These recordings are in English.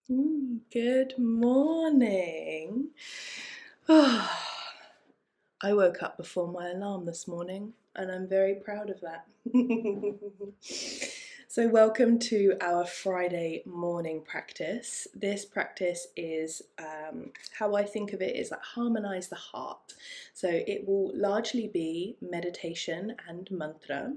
Good morning. I woke up before my alarm this morning and I'm very proud of that. So, welcome to our Friday morning practice. This practice is how I think of it is like harmonize the heart. So, it will largely be meditation and mantra,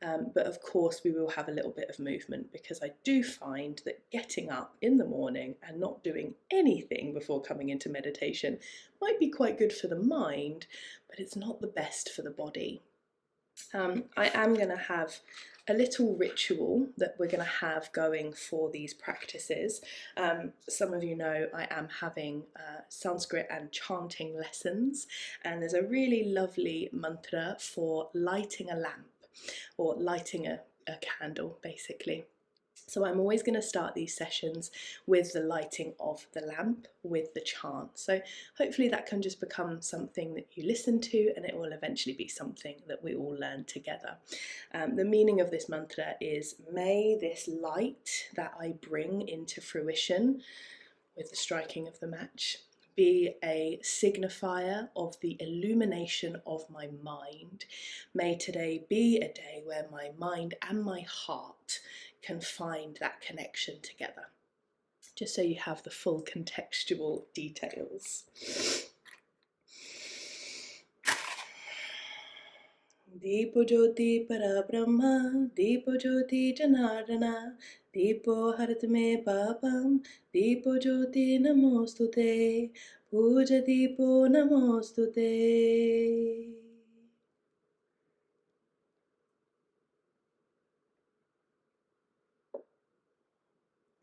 but of course, we will have a little bit of movement because I do find that getting up in the morning and not doing anything before coming into meditation might be quite good for the mind, but it's not the best for the body. I am going to have a little ritual that we're going to have going for these practices. Some of you know I am having Sanskrit and chanting lessons, and there's a really lovely mantra for lighting a lamp or lighting a candle basically. So I'm always going to start these sessions with the lighting of the lamp with the chant. So hopefully that can just become something that you listen to, and it will eventually be something that we all learn together. The meaning of this mantra is, may this light that I bring into fruition with the striking of the match be a signifier of the illumination of my mind. May today be a day where my mind and my heart can find that connection together. Just so you have the full contextual details. Deepo Jyoti Para Brahma, Deepo Jyoti Janardana, Deepo Haratme Papam, Deepo Jyoti Namostute, Puja Deepo Namostute.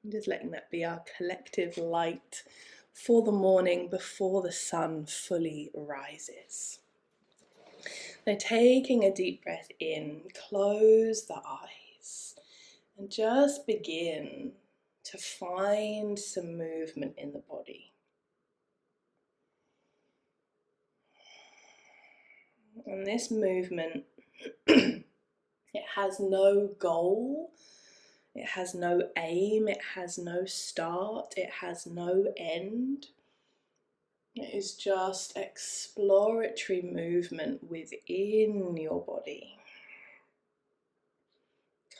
Just letting that be our collective light for the morning before the sun fully rises. Now, taking a deep breath in, close the eyes and just begin to find some movement in the body. And this movement, it has no goal, it has no aim, it has no start, it has no end. It is just exploratory movement within your body.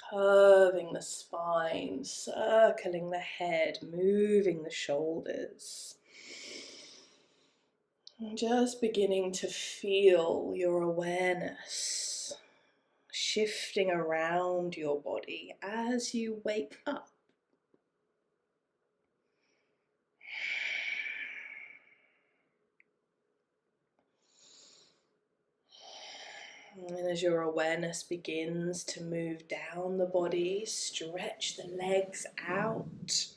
Curving the spine, circling the head, moving the shoulders. And just beginning to feel your awareness shifting around your body as you wake up. And as your awareness begins to move down the body, stretch the legs out.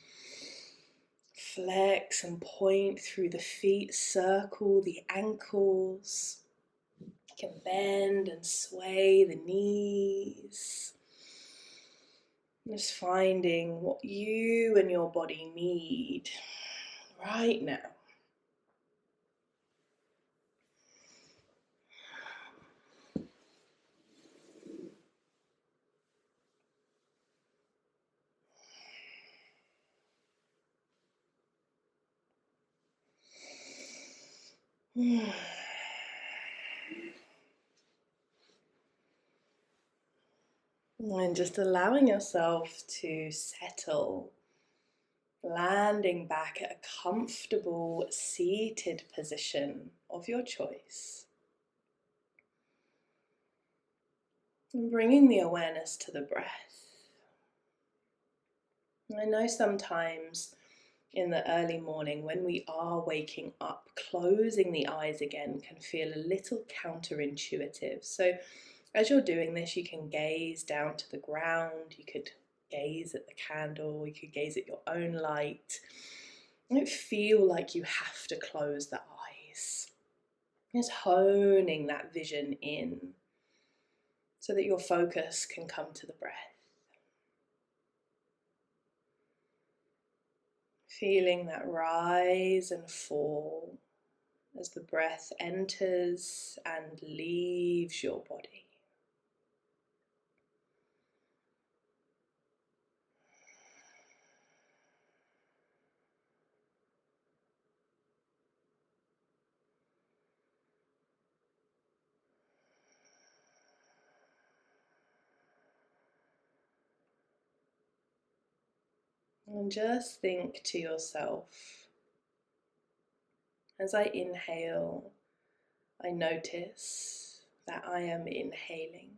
Flex and point through the feet, circle the ankles. You can bend and sway the knees. Just finding what you and your body need right now. And just allowing yourself to settle, landing back at a comfortable seated position of your choice. And bringing the awareness to the breath. I know sometimes in the early morning when we are waking up, closing the eyes again can feel a little counterintuitive. So as you're doing this, you can gaze down to the ground, you could gaze at the candle, you could gaze at your own light. Don't feel like you have to close the eyes. Just honing that vision in so that your focus can come to the breath. Feeling that rise and fall as the breath enters and leaves your body. And just think to yourself, as I inhale, I notice that I am inhaling.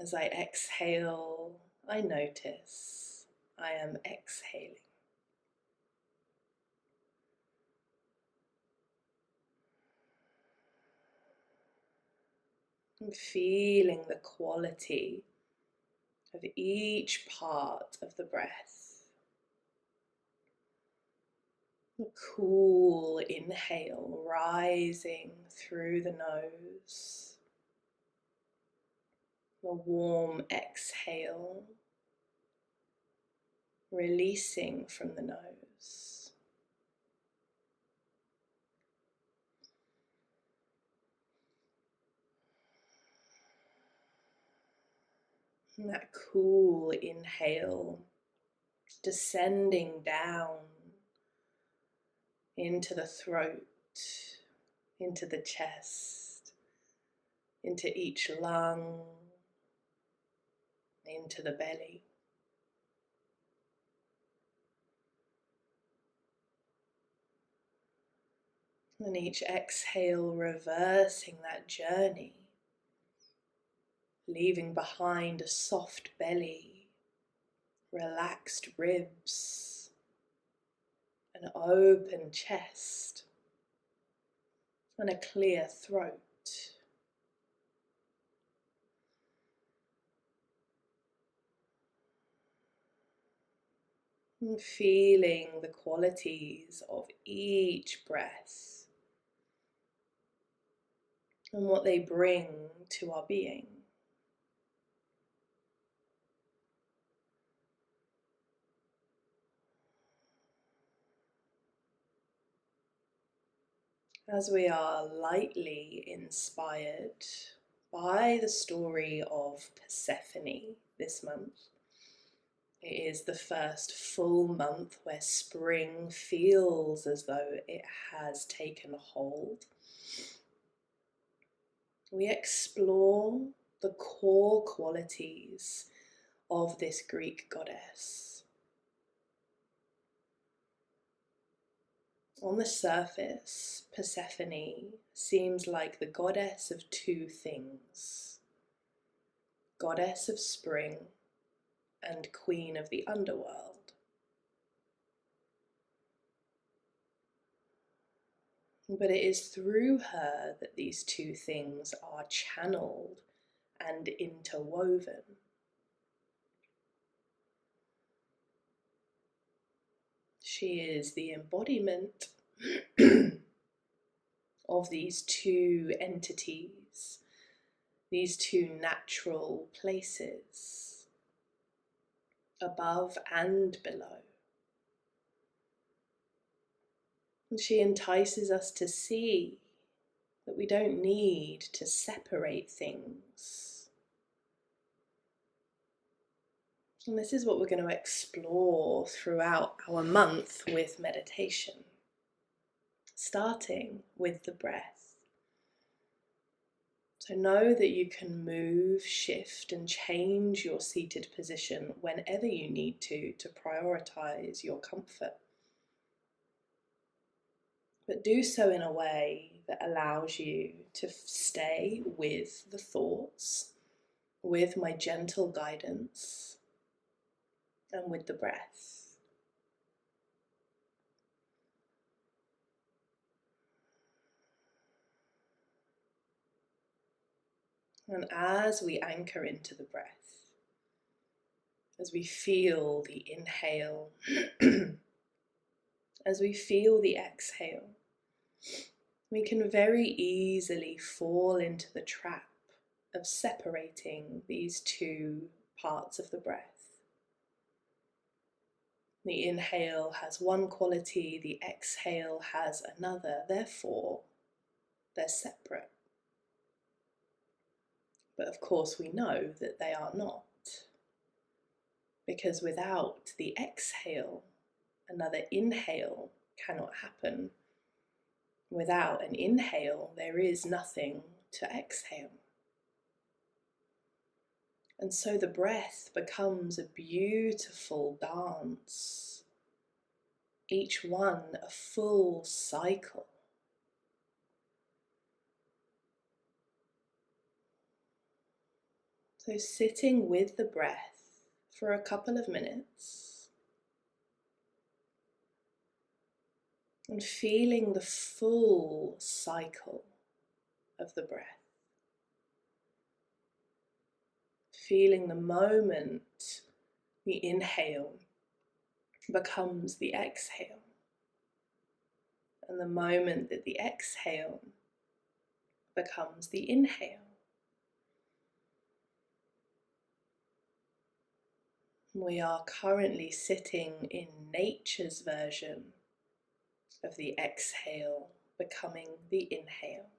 As I exhale, I notice I am exhaling. I'm feeling the quality of each part of the breath. A cool inhale rising through the nose. A warm exhale releasing from the nose. And that cool inhale descending down into the throat, into the chest, into each lung, into the belly. And each exhale reversing that journey, leaving behind a soft belly, relaxed ribs, an open chest, and a clear throat. And feeling the qualities of each breath and what they bring to our being. As we are lightly inspired by the story of Persephone this month, it is the first full month where spring feels as though it has taken hold. We explore the core qualities of this Greek goddess. On the surface, Persephone seems like the goddess of two things: goddess of spring and queen of the underworld. But it is through her that these two things are channeled and interwoven. She is the embodiment of these two entities, these two natural places, above and below. And she entices us to see that we don't need to separate things. And this is what we're going to explore throughout our month with meditation, starting with the breath. So know that you can move, shift, and change your seated position whenever you need to prioritize your comfort. But do so in a way that allows you to stay with the thoughts, with my gentle guidance, and with the breath. And as we anchor into the breath, as we feel the inhale, as we feel the exhale, we can very easily fall into the trap of separating these two parts of the breath. The inhale has one quality, the exhale has another, therefore they're separate. But of course we know that they are not, because without the exhale, another inhale cannot happen. Without an inhale, there is nothing to exhale. And so the breath becomes a beautiful dance, each one a full cycle. So sitting with the breath for a couple of minutes and feeling the full cycle of the breath. Feeling the moment the inhale becomes the exhale, and the moment that the exhale becomes the inhale. We are currently sitting in nature's version of the exhale becoming the inhale.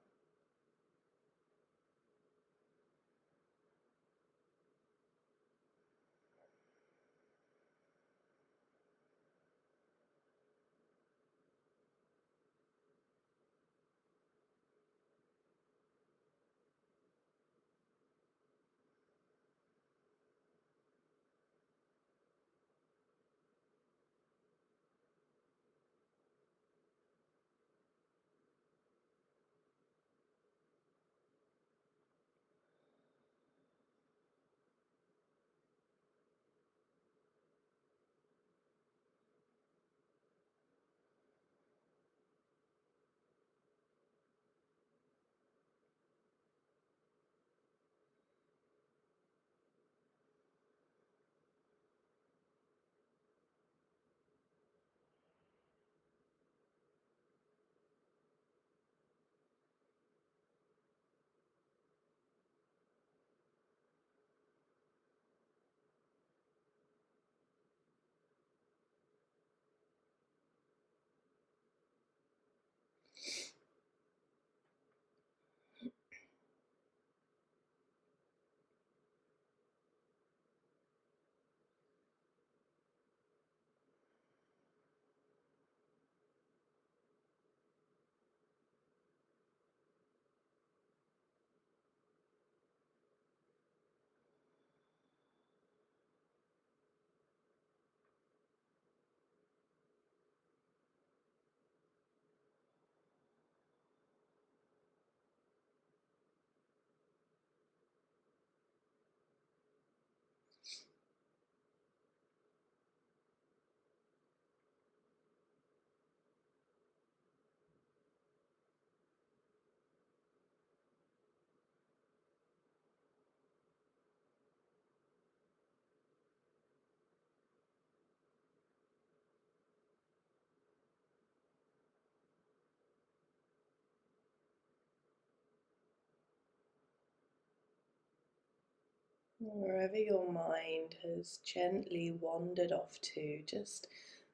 Wherever your mind has gently wandered off to, just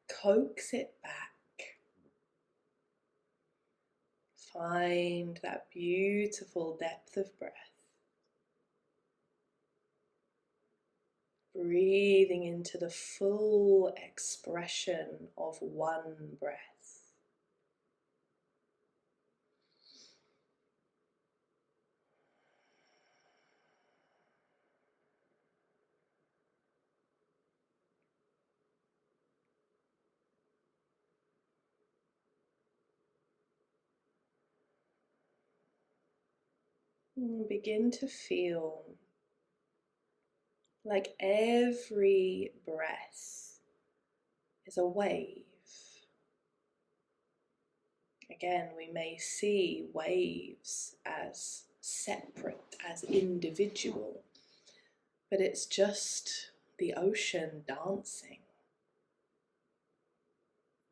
coax it back. Find that beautiful depth of breath. Breathing into the full expression of one breath. And begin to feel like every breath is a wave. Again, we may see waves as separate, as individual, but it's just the ocean dancing.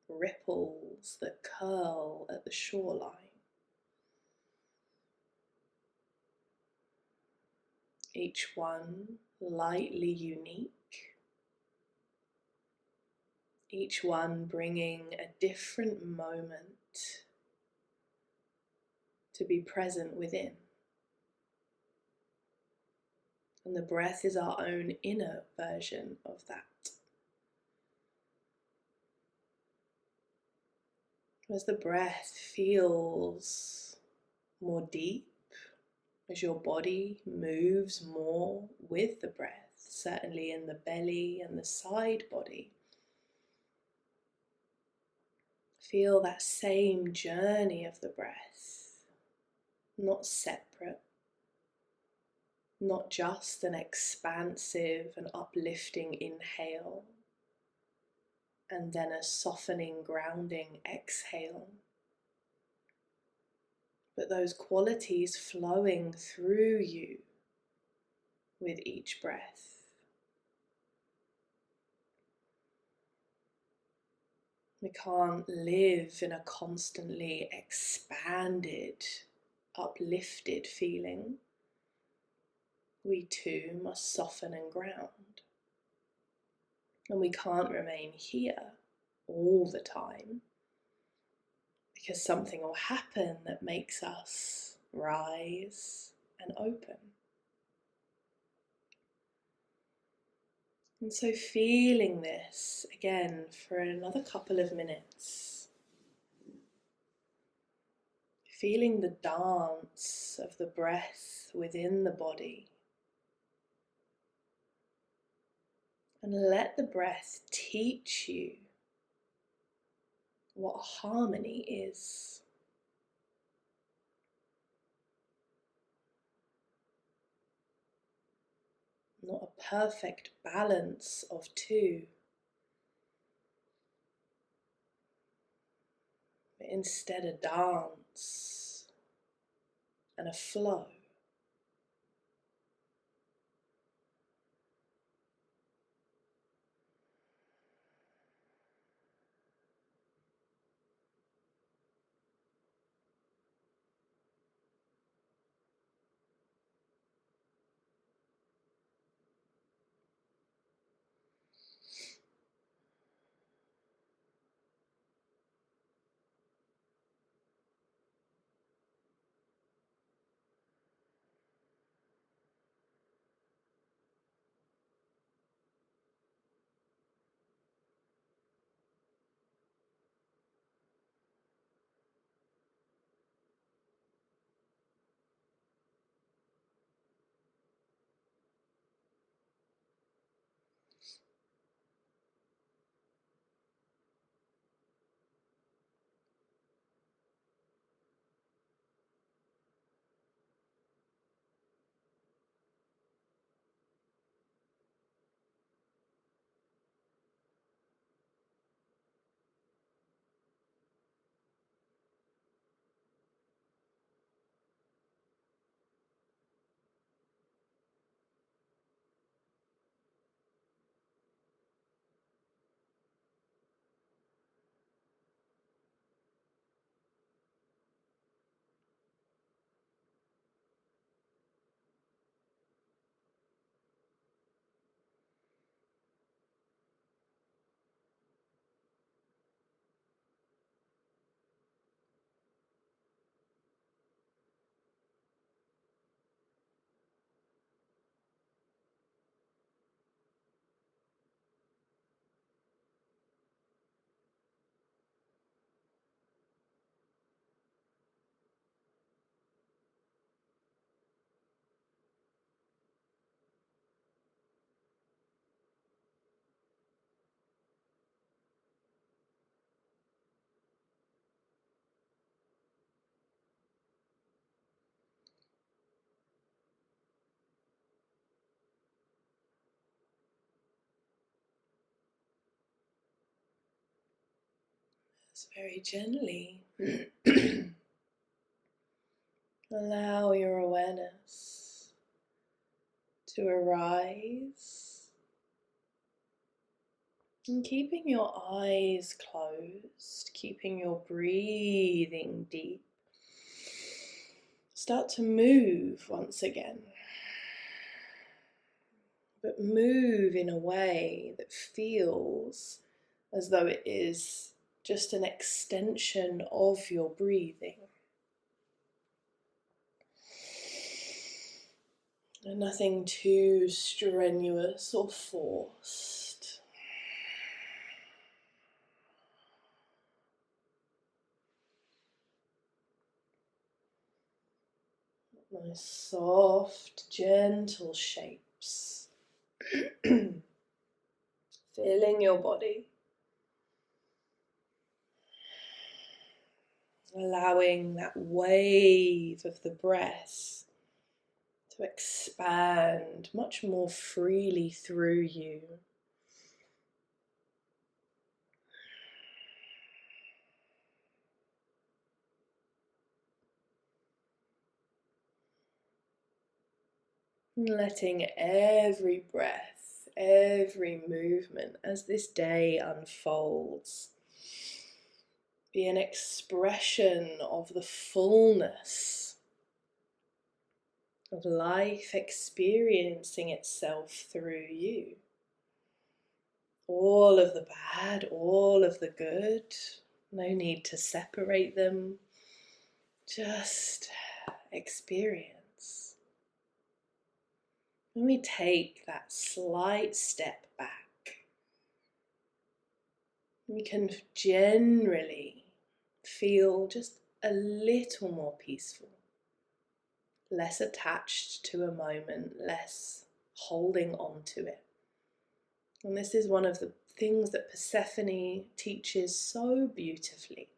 Ripples that curl at the shoreline. Each one lightly unique. Each one bringing a different moment to be present within. And the breath is our own inner version of that. As the breath feels more deep, as your body moves more with the breath, certainly in the belly and the side body. Feel that same journey of the breath, not separate, not just an expansive and uplifting inhale, and then a softening, grounding exhale, but those qualities flowing through you with each breath. We can't live in a constantly expanded, uplifted feeling. We too must soften and ground. And we can't remain here all the time, because something will happen that makes us rise and open. And so feeling this again for another couple of minutes, feeling the dance of the breath within the body, and let the breath teach you what harmony is. Not a perfect balance of two, but instead a dance and a flow. So very gently allow your awareness to arise, and keeping your eyes closed, keeping your breathing deep, start to move once again, but move in a way that feels as though it is just an extension of your breathing. And nothing too strenuous or forced. Nice, soft, gentle shapes. Filling your body. Allowing that wave of the breath to expand much more freely through you. Letting every breath, every movement as this day unfolds be an expression of the fullness of life experiencing itself through you. All of the bad, all of the good, no need to separate them, just experience. When we take that slight step back, we can generally feel just a little more peaceful, less attached to a moment, less holding on to it. And this is one of the things that Persephone teaches so beautifully.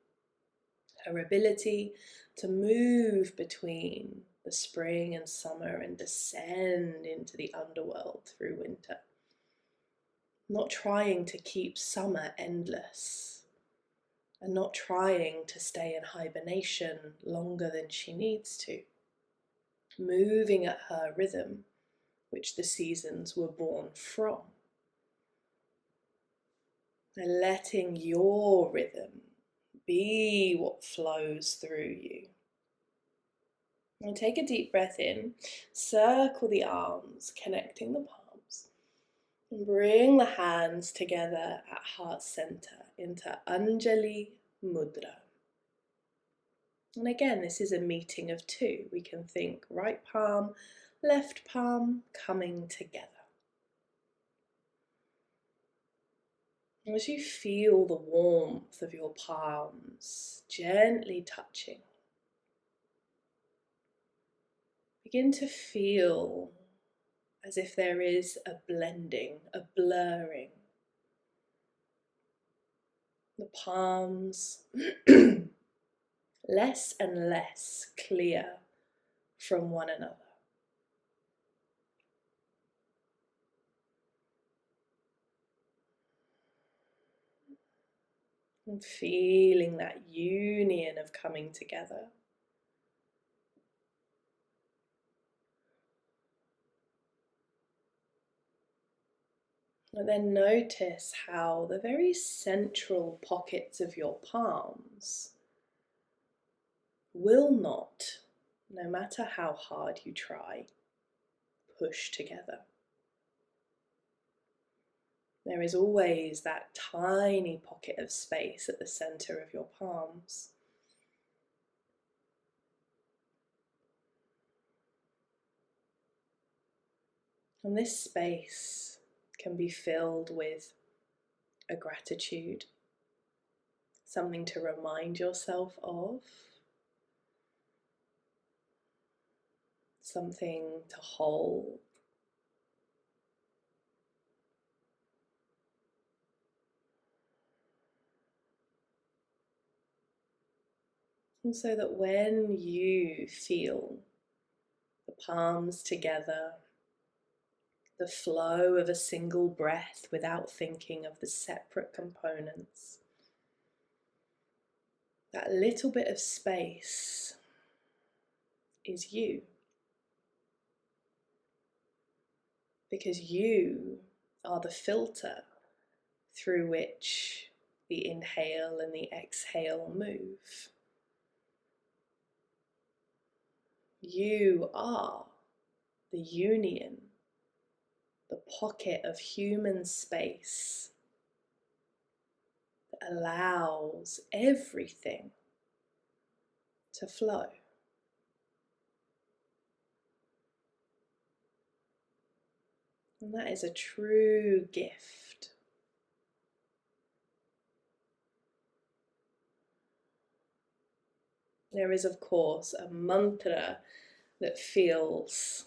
Her ability to move between the spring and summer and descend into the underworld through winter. Not trying to keep summer endless and not trying to stay in hibernation longer than she needs to. Moving at her rhythm, which the seasons were born from. And letting your rhythm be what flows through you. And take a deep breath in, circle the arms, connecting the palms, and bring the hands together at heart center into Anjali Mudra. And again, this is a meeting of two. We can think right palm, left palm coming together. As you feel the warmth of your palms gently touching, begin to feel as if there is a blending, a blurring. The palms less and less clear from one another. And feeling that union of coming together. And then notice how the very central pockets of your palms will not, no matter how hard you try, push together. There is always that tiny pocket of space at the center of your palms. And this space can be filled with a gratitude, something to remind yourself of, something to hold. And so that when you feel the palms together, the flow of a single breath without thinking of the separate components, that little bit of space is you. Because you are the filter through which the inhale and the exhale move. You are the union, the pocket of human space that allows everything to flow. And that is a true gift. There is, of course, a mantra that feels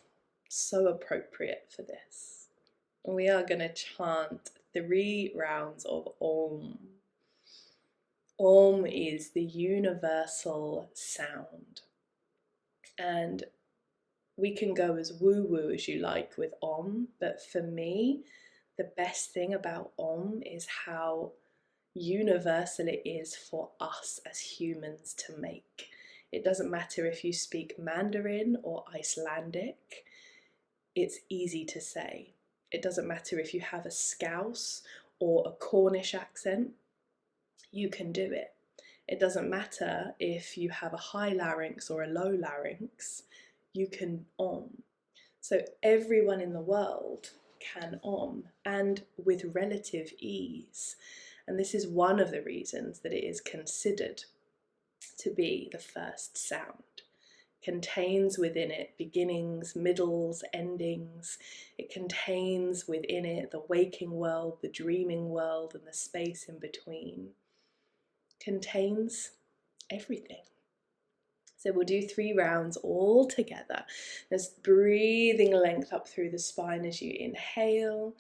so appropriate for this. We are going to chant 3 rounds of Om. Om is the universal sound. And we can go as woo-woo as you like with Om, but for me, the best thing about Om is how universal it is for us as humans to make. It doesn't matter if you speak Mandarin or Icelandic, it's easy to say. It doesn't matter if you have a Scouse or a Cornish accent, you can do it. It doesn't matter if you have a high larynx or a low larynx, you can Om. So everyone in the world can Om, and with relative ease. And this is one of the reasons that it is considered to be the first sound. Contains within it beginnings, middles, endings. It contains within it the waking world, the dreaming world, and the space in between. Contains everything. So we'll do 3 rounds all together. Just breathing length up through the spine as you inhale.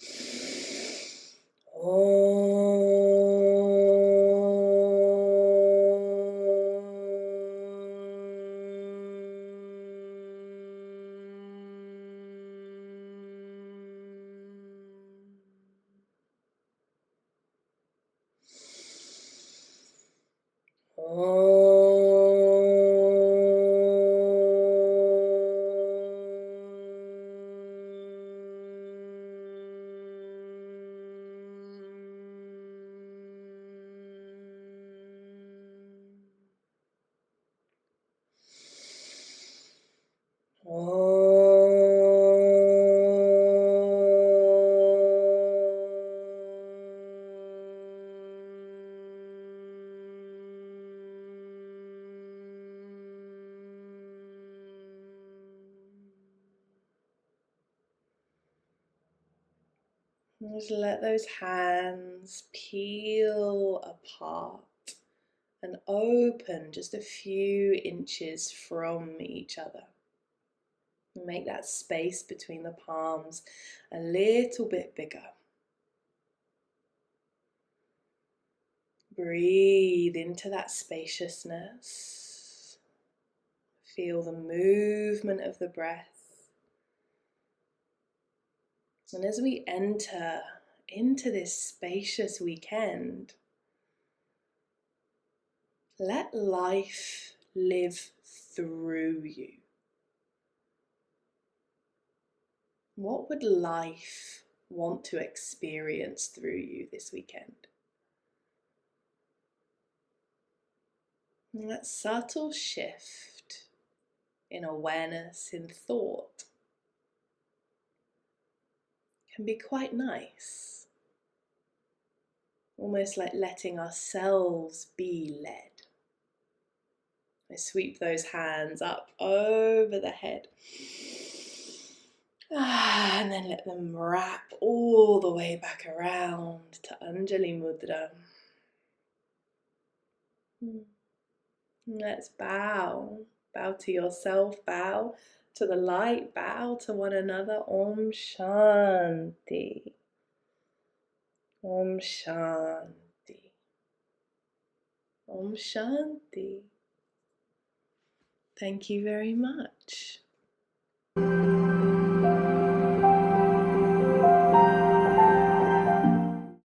Just let those hands peel apart and open just a few inches from each other. Make that space between the palms a little bit bigger. Breathe into that spaciousness. Feel the movement of the breath. And as we enter into this spacious weekend, let life live through you. What would life want to experience through you this weekend? And that subtle shift in awareness, in thought, can be quite nice. Almost like letting ourselves be led. I sweep those hands up over the head. And then let them wrap all the way back around to Anjali Mudra. Let's bow. Bow to yourself, bow to the light, bow to one another. Om Shanti. Om Shanti. Om Shanti. Thank you very much.